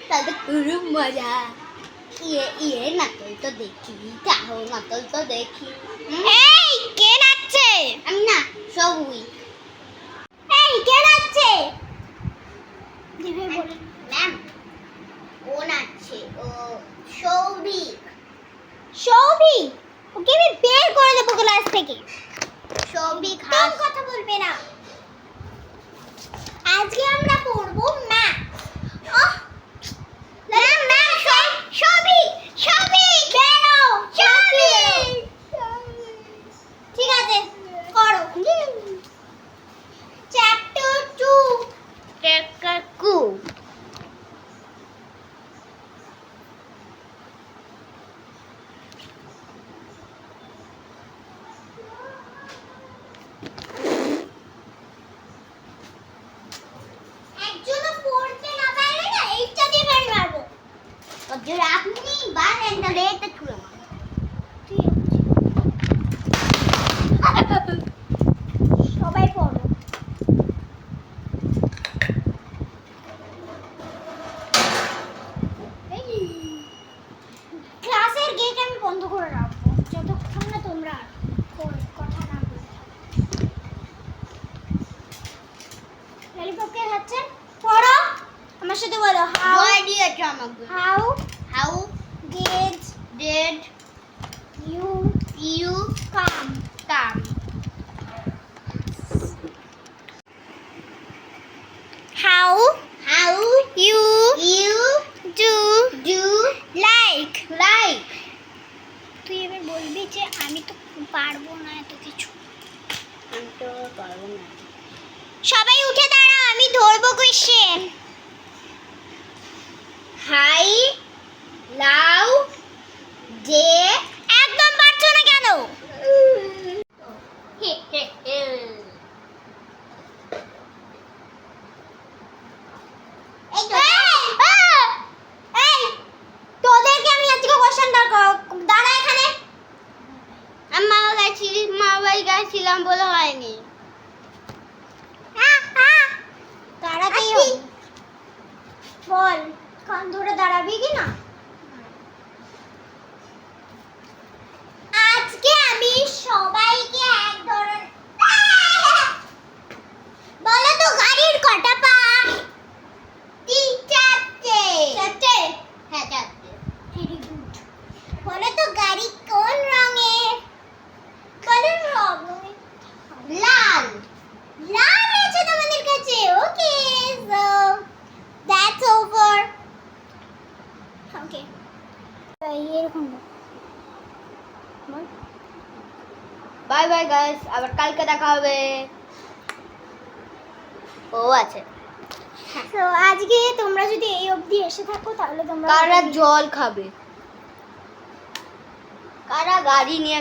তাহলে খুব মজা। ইয়ে নাটল তো দেখি, তাহো নাটল তো দেখি। এই কে নাচছে? আমি না, সবই। এই কে নাচছে? দিবে বলে ম্যাম, ও নাচছে, ও সৌভিক। সৌভিক, ওকে আমি বের করে দেবো ক্লাস থেকে। সৌভিক একদম কথা বলবে না। আজকে আমরা পড়বো math. Ma'am ma'am Souvik Souvik বেরো। সৌভিক ঠিক আছে করো। চ্যাপ্টার 2 কাকু। একজনও পড়তে না পারলে না এইটা দিয়ে বাড়ি মারবো। যদি আপনি বারেন তাহলে এটা ছুঁড়ে মারবো। সবাই পড়ো। ক্লাসের গেট আমি বন্ধ করে রাখবো যতক্ষণ না তোমরা কথা না বলছো। ললিপপকে খাচ্ছেন? পড়ো আমার সাথে বলো। হাউ জয় দিয়েছে আমাকে। How how did did you you come? Come? How how you you do do like? Like? তুই এবার বলবি যে আমি তো পারবো না এত কিছু। আমি তো পারবো না। সবাই উঠে দাঁড়াও, আমি ধরবো কোশ্চেন। হাই লাউ যে একদম পারছো না কেন? হে হে হে। এই তোদেরকে আমি আজকে কোশ্চেন দাঁড়া এখানে। আমি মা বাড়ি গেছিলাম বলে হয়নি। দাঁড়াতেই হবে। বল কান ধরে দাঁড়াবি কি না? আজকে আমি সবাইকে এক ধরনের বলো তো গাড়ির কটা পা? 4টে। 4টে? হ্যাঁ 4টে। Very good. বলো তো গাড়ি কোন রঙের? বলো রঙ। লাল। লাল আছে তোমাদের কাছে? Okay so that's over. Okay এরকম বাই বাই গাইস, আবার কালকে দেখা হবে। ও আছে। তো আজকে তোমরা যদি এই অবধি এসে থাকো তাহলে তোমরা কারা জল খাবে, কারা গাড়ি নিয়ে